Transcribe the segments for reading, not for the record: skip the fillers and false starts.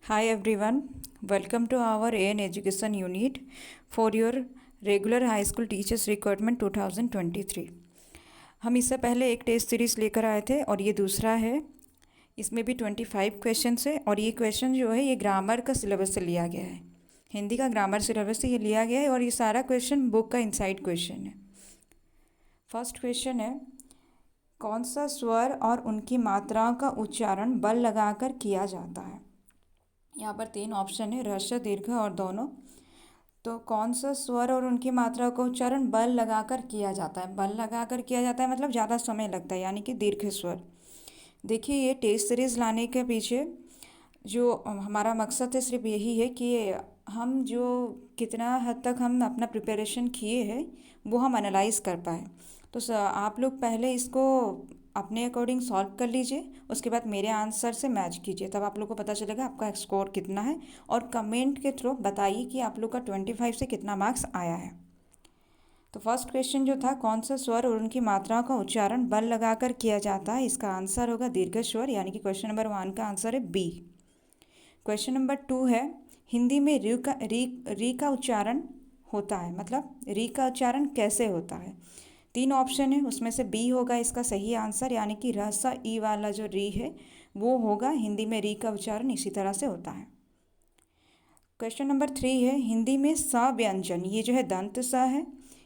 Hi everyone, welcome to our AN Education Unit for your regular high school teachers requirement 2023। हम इससे पहले एक test series लेकर आए थे और ये दूसरा है। इसमें भी 25 क्वेश्चन है और ये क्वेश्चन जो है ये ग्रामर का सिलेबस से लिया गया है। हिंदी का ग्रामर सिलेबस से ये लिया गया है और ये सारा क्वेश्चन बुक का इनसाइड क्वेश्चन है। फर्स्ट क्वेश्चन है, कौन सा स्वर और उनकी मात्राओं का उच्चारण बल लगाकर किया जाता है। यहाँ पर 3 ऑप्शन है, ह्रस्व, दीर्घ और दोनों। तो कौन सा स्वर और उनकी मात्रा का उच्चारण बल लगाकर किया जाता है। बल लगाकर किया जाता है मतलब ज़्यादा समय लगता है, यानी कि दीर्घ स्वर। देखिए, ये टेस्ट सीरीज़ लाने के पीछे जो हमारा मकसद है सिर्फ यही है कि हम जो कितना हद तक हम अपना प्रिपरेशन किए हैं वो हम एनालाइज कर पाए। तो आप लोग पहले इसको अपने अकॉर्डिंग सॉल्व कर लीजिए, उसके बाद मेरे आंसर से मैच कीजिए, तब आप लोग को पता चलेगा आपका स्कोर कितना है। और कमेंट के थ्रू बताइए कि आप लोग का 25 से कितना मार्क्स आया है। तो फर्स्ट क्वेश्चन जो था, कौन सा स्वर और उनकी मात्राओं का उच्चारण बल लगाकर किया जाता है, इसका आंसर होगा दीर्घ स्वर, यानी कि क्वेश्चन नंबर 1 का आंसर है बी। क्वेश्चन नंबर 2 है, हिंदी में री का उच्चारण होता है, मतलब री का उच्चारण कैसे होता है। 3 ऑप्शन है, उसमें से बी होगा इसका सही आंसर, यानी कि ह्रस्व ई वाला जो री है वो होगा। हिंदी में री का उच्चारण इसी तरह से होता है। क्वेश्चन नंबर 3 है, हिंदी में स व्यंजन, ये जो है दंत स है,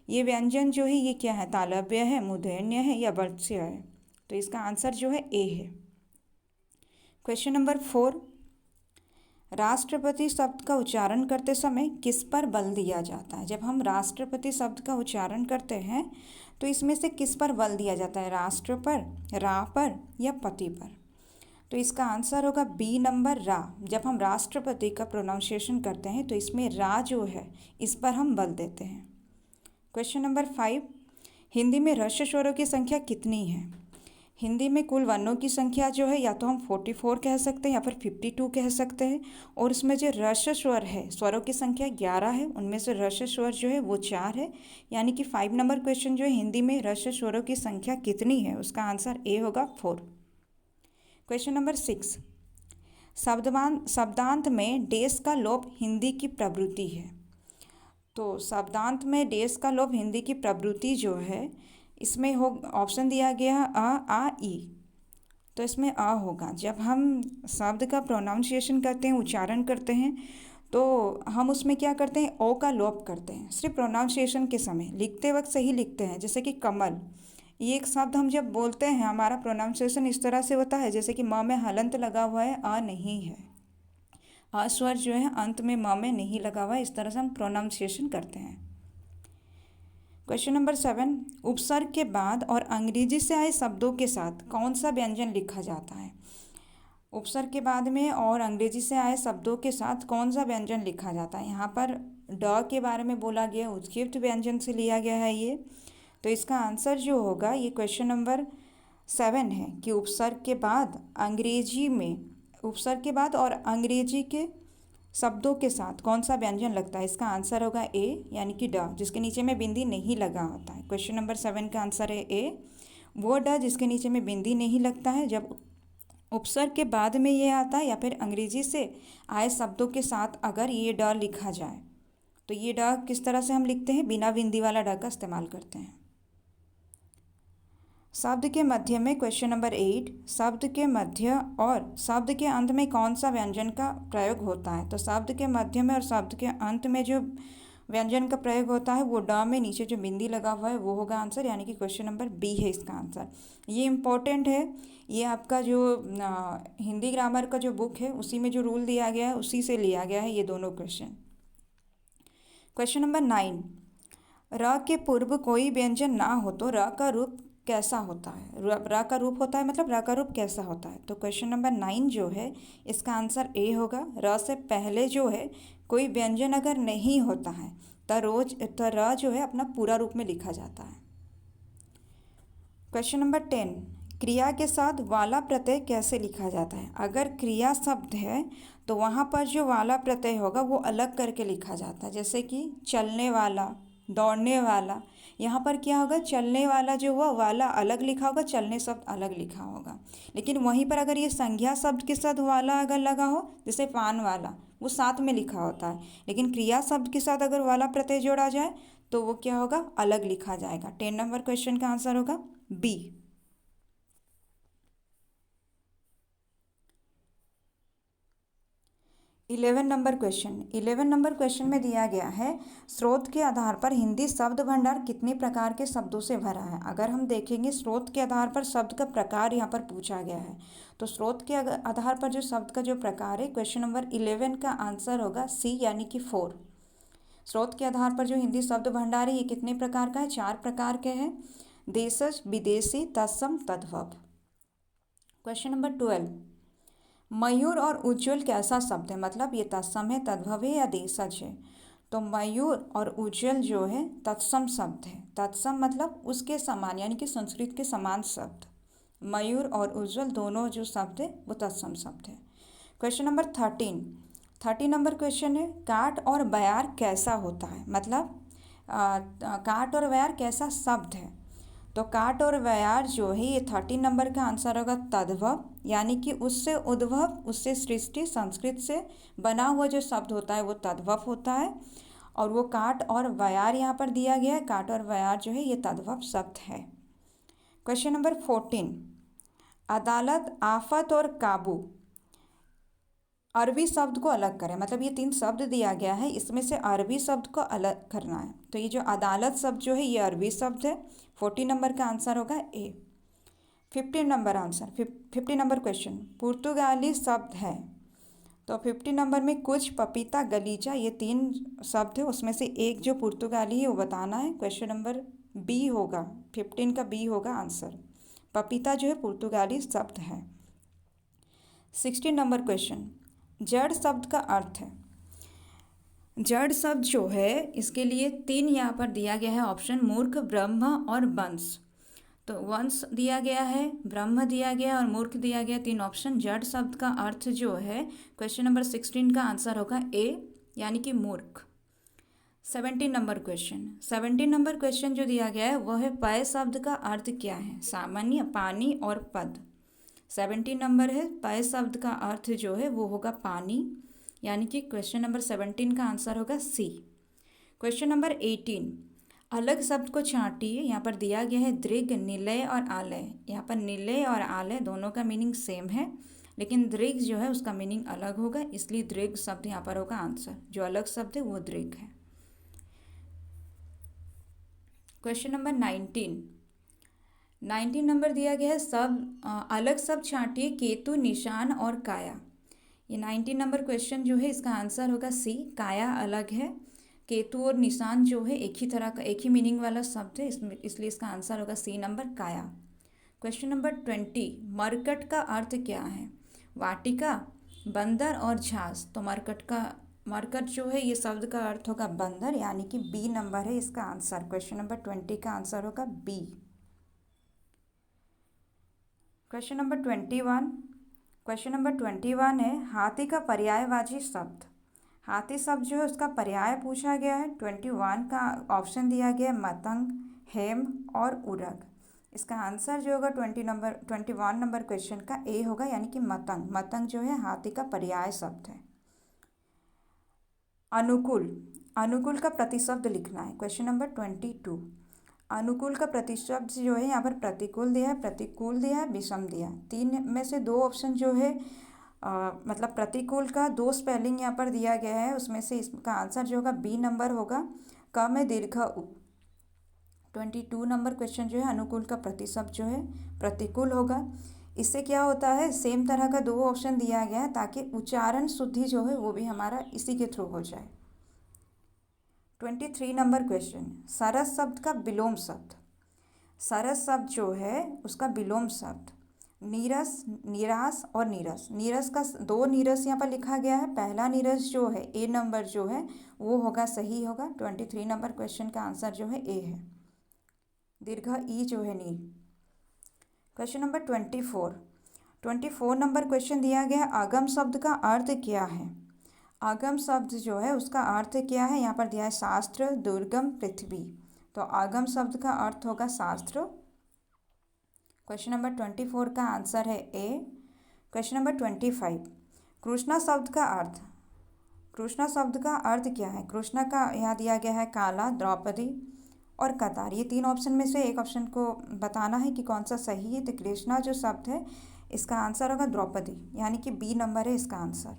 ये व्यंजन जो है ये क्या है, तालव्य है, मूर्धन्य है या वर्ज्य है। तो इसका आंसर जो है ए है। क्वेश्चन नंबर 4, राष्ट्रपति शब्द का उच्चारण करते समय किस पर बल दिया जाता है। जब हम राष्ट्रपति शब्द का उच्चारण करते हैं तो इसमें से किस पर बल दिया जाता है, राष्ट्र पर, रा पर या पति पर। तो इसका आंसर होगा बी नंबर, रा। जब हम राष्ट्रपति का प्रोनाउंसिएशन करते हैं तो इसमें रा जो है इस पर हम बल देते हैं। क्वेश्चन नंबर 5, हिंदी में ह्रस्व स्वरों की संख्या कितनी है। हिंदी में कुल वर्णों की संख्या जो है या तो हम 44 कह सकते हैं या फिर 52 कह सकते हैं। और उसमें जो ह्रस्व स्वर है, स्वरों की संख्या 11 है, उनमें से ह्रस्व स्वर जो है वो 4 है, यानी कि 5 नंबर क्वेश्चन जो है, हिंदी में ह्रस्व स्वरों की संख्या कितनी है, उसका आंसर ए होगा 4। क्वेश्चन नंबर 6, शब्दांत में डेस का लोप हिंदी की प्रवृत्ति है। तो शब्दांत में डेस का लोप हिंदी की प्रवृत्ति जो है, इसमें हो ऑप्शन दिया गया है आ ई। तो इसमें आ होगा। जब हम शब्द का प्रोनाउंसिएशन करते हैं, उच्चारण करते हैं, तो हम उसमें क्या करते हैं, ओ का लोप करते हैं। सिर्फ प्रोनाउंसिएशन के समय, लिखते वक्त सही लिखते हैं। जैसे कि कमल, ये एक शब्द हम जब बोलते हैं हमारा प्रोनाउंसिएशन इस तरह से होता है जैसे कि म में हलंत लगा हुआ है, आ नहीं है। आ स्वर जो है अंत में म में नहीं लगा हुआ है, इस तरह से हम प्रोनाउंसिएशन करते हैं। क्वेश्चन नंबर 7, उपसर्ग के बाद और अंग्रेजी से आए शब्दों के साथ कौन सा व्यंजन लिखा जाता है। उपसर्ग के बाद में और अंग्रेजी से आए शब्दों के साथ कौन सा व्यंजन लिखा जाता है। यहाँ पर ड के बारे में बोला गया, उत्कीर्त व्यंजन से लिया गया है ये। तो इसका आंसर जो होगा ये क्वेश्चन नंबर 7 है कि उपसर्ग के बाद और अंग्रेजी के शब्दों के साथ कौन सा व्यंजन लगता है। इसका आंसर होगा ए, यानी कि ड, जिसके नीचे में बिंदी नहीं लगा होता है। क्वेश्चन नंबर 7 का आंसर है ए, वो ड जिसके नीचे में बिंदी नहीं लगता है। जब उपसर्ग के बाद में ये आता है या फिर अंग्रेजी से आए शब्दों के साथ अगर ये ड लिखा जाए तो ये ड किस तरह से हम लिखते हैं, बिना बिंदी वाला ड का इस्तेमाल करते हैं। शब्द के मध्य में क्वेश्चन नंबर 8, शब्द के मध्य और शब्द के अंत में कौन सा व्यंजन का प्रयोग होता है। तो शब्द के मध्य में और शब्द के अंत में जो व्यंजन का प्रयोग होता है वो ड में नीचे जो बिंदी लगा हुआ है वो होगा आंसर, यानी कि क्वेश्चन नंबर बी है इसका आंसर। ये इम्पोर्टेंट है, ये आपका जो हिंदी ग्रामर का जो बुक है उसी में जो रूल दिया गया है उसी से लिया गया है ये दोनों क्वेश्चन। क्वेश्चन नंबर 9, र के पूर्व कोई व्यंजन ना हो तो र का रूप कैसा होता है। र का रूप होता है मतलब र का रूप कैसा होता है। तो क्वेश्चन नंबर 9 जो है इसका आंसर ए होगा। र से पहले जो है कोई व्यंजन अगर नहीं होता है तो र जो है अपना पूरा रूप में लिखा जाता है। क्वेश्चन नंबर 10, क्रिया के साथ वाला प्रत्यय कैसे लिखा जाता है। अगर क्रिया शब्द है तो वहाँ पर जो वाला प्रत्यय होगा वो अलग करके लिखा जाता है, जैसे कि चलने वाला, दौड़ने वाला, यहाँ पर क्या होगा, चलने वाला जो हुआ वाला अलग लिखा होगा, चलने शब्द अलग लिखा होगा। लेकिन वहीं पर अगर ये संज्ञा शब्द के साथ वाला अगर लगा हो, जैसे पान वाला, वो साथ में लिखा होता है। लेकिन क्रिया शब्द के साथ अगर वाला प्रत्यय जोड़ा जाए तो वो क्या होगा, अलग लिखा जाएगा। 10 नंबर क्वेश्चन का आंसर होगा B. 11 number question. 11 number question में दिया गया है, स्रोत के आधार पर हिंदी शब्द भंडार कितने प्रकार के शब्दों से भरा है। अगर हम देखेंगे स्रोत के आधार पर शब्द का प्रकार यहाँ पर पूछा गया है, तो स्रोत के आधार पर जो शब्द का जो प्रकार है, क्वेश्चन नंबर 11 का आंसर होगा सी, यानी कि 4। स्रोत के आधार पर जो हिंदी शब्द भंडार है ये कितने प्रकार का है, 4 प्रकार के हैं। देशज, विदेशी, तत्सम, तद्भव। क्वेश्चन नंबर 12, मयूर और उज्ज्वल कैसा शब्द है, मतलब ये तत्सम है, तद्भव है या देशज है। तो मयूर और उज्ज्वल जो है तत्सम शब्द है। तत्सम मतलब उसके समान, यानी कि संस्कृत के समान शब्द। मयूर और उज्ज्वल दोनों जो शब्द है वो तत्सम शब्द है। क्वेश्चन नंबर 13 नंबर क्वेश्चन है, काट और बयार कैसा होता है, मतलब काट और बयार कैसा शब्द है। तो काट और व्यार जो है ये 13 नंबर का आंसर होगा तद्भव, यानी कि उससे उद्भव, उससे सृष्टि, संस्कृत से बना हुआ जो शब्द होता है वो तद्भव होता है। और वो काट और व्यार यहाँ पर दिया गया है, काट और व्यार जो है ये तद्भव शब्द है। क्वेश्चन नंबर 14, अदालत, आफत और काबू, अरबी शब्द को अलग करें। मतलब ये 3 शब्द दिया गया है, इसमें से अरबी शब्द को अलग करना है। तो ये जो अदालत शब्द जो है ये अरबी शब्द है। 14 नंबर का आंसर होगा ए। 15 नंबर क्वेश्चन, पुर्तगाली शब्द है। तो 50 नंबर में कुछ, पपीता, गलीचा, ये 3 शब्द है, उसमें से एक जो पुर्तगाली है वो बताना है। क्वेश्चन नंबर बी होगा, 15 का बी होगा आंसर। पपीता जो है पुर्तगाली शब्द है। 16 नंबर क्वेश्चन, जड़ शब्द का अर्थ है। जड़ शब्द जो है इसके लिए 3 यहाँ पर दिया गया है ऑप्शन, मूर्ख, ब्रह्म और वंश। तो वंश दिया गया है, ब्रह्म दिया गया और मूर्ख दिया गया, 3 ऑप्शन। जड़ शब्द का अर्थ जो है क्वेश्चन नंबर 16 का आंसर होगा ए, यानी कि मूर्ख। 17 नंबर क्वेश्चन जो दिया गया है वह है, पय शब्द का अर्थ क्या है, सामान्य, पानी और पद। 17 नंबर है, पय शब्द का अर्थ जो है वो होगा पानी, यानी कि क्वेश्चन नंबर 17 का आंसर होगा सी। क्वेश्चन नंबर 18, अलग शब्द को छांटिए। यहाँ पर दिया गया है दृग, निलय और आलय। यहाँ पर निलय और आलय दोनों का मीनिंग सेम है, लेकिन दृग जो है उसका मीनिंग अलग होगा, इसलिए दृग शब्द यहाँ पर होगा आंसर। जो अलग शब्द है वो दृग है। क्वेश्चन नंबर 19 नंबर दिया गया है, सब अलग शब्द छांटिए, केतु, निशान और काया। ये 19 नंबर क्वेश्चन जो है इसका आंसर होगा सी, काया अलग है। केतु और निशान जो है एक ही तरह का, एक ही मीनिंग वाला शब्द है, इसलिए इसका आंसर होगा सी नंबर, काया। क्वेश्चन नंबर 20, मरकट का अर्थ क्या है, वाटिका, बंदर और झांस। तो मरकट जो है ये शब्द का अर्थ होगा बंदर, यानी कि बी नंबर है इसका आंसर। क्वेश्चन नंबर 20 का आंसर होगा बी। क्वेश्चन नंबर 21 है, हाथी का पर्यायवाची शब्द। हाथी शब्द जो है उसका पर्याय पूछा गया है। 21 का ऑप्शन दिया गया है, मतंग, हेम और उरग। इसका आंसर जो होगा 21 नंबर क्वेश्चन का ए होगा, यानी कि मतंग। मतंग जो है हाथी का पर्याय शब्द है। अनुकूल का प्रतिशब्द लिखना है। क्वेश्चन नंबर 22, अनुकूल का प्रतिशब्द जो है यहाँ पर प्रतिकूल दिया है, प्रतिकूल दिया है, विषम दिया है। 3 में से 2 ऑप्शन जो है मतलब प्रतिकूल का 2 स्पेलिंग यहाँ पर दिया गया है, उसमें से इसका आंसर जो होगा बी नंबर होगा, क में दीर्घ उ। 22 नंबर क्वेश्चन जो है, अनुकूल का प्रतिशब्द जो है प्रतिकूल होगा। इससे क्या होता है, सेम तरह का 2 ऑप्शन दिया गया है ताकि उच्चारण शुद्धि जो है वो भी हमारा इसी के थ्रू हो जाए। 23 नंबर क्वेश्चन, सरस शब्द का विलोम शब्द। सरस शब्द जो है उसका विलोम शब्द, नीरस, निराश और नीरस। नीरस का 2 नीरस यहाँ पर लिखा गया है। पहला नीरस जो है ए नंबर जो है वो होगा, सही होगा। 23 नंबर क्वेश्चन का आंसर जो है ए है, दीर्घ ई जो है नीर। क्वेश्चन नंबर 24 नंबर क्वेश्चन दिया गया, आगम शब्द का अर्थ क्या है। आगम शब्द जो है उसका अर्थ क्या है, यहाँ पर दिया है शास्त्र, दुर्गम, पृथ्वी। तो आगम शब्द का अर्थ होगा शास्त्र। क्वेश्चन नंबर 24 का आंसर है ए। क्वेश्चन नंबर 25, कृष्णा शब्द का अर्थ। कृष्णा शब्द का अर्थ क्या है? कृष्णा का यहाँ दिया गया है काला, द्रौपदी और कतार। ये तीन ऑप्शन में से एक ऑप्शन को बताना है कि कौन सा सही है। तो कृष्णा जो शब्द है इसका आंसर होगा द्रौपदी, यानी कि बी नंबर है इसका आंसर।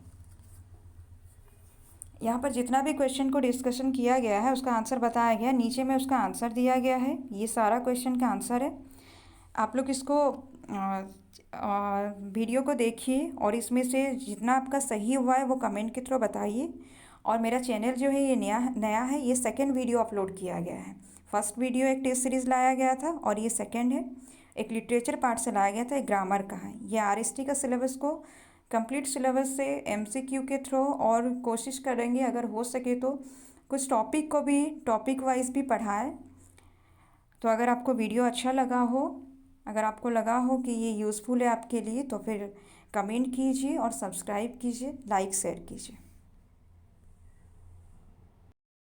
यहाँ पर जितना भी क्वेश्चन को डिस्कशन किया गया है उसका आंसर बताया गया है, नीचे में उसका आंसर दिया गया है। ये सारा क्वेश्चन का आंसर है। आप लोग इसको वीडियो को देखिए और इसमें से जितना आपका सही हुआ है वो कमेंट के थ्रू बताइए। और मेरा चैनल जो है ये नया है, ये सेकंड वीडियो अपलोड किया गया है। फर्स्ट वीडियो एक टेस्ट सीरीज़ लाया गया था और ये सेकंड है, एक लिटरेचर पार्ट से लाया गया था, एक ग्रामर का है। ये आरएसटी का सिलेबस को कंप्लीट सिलेबस से एमसीक्यू के थ्रू और कोशिश करेंगे अगर हो सके तो कुछ टॉपिक को भी टॉपिक वाइज भी पढ़ाएं। तो अगर आपको वीडियो अच्छा लगा हो, अगर आपको लगा हो कि ये यूज़फुल है आपके लिए, तो फिर कमेंट कीजिए और सब्सक्राइब कीजिए, लाइक शेयर कीजिए।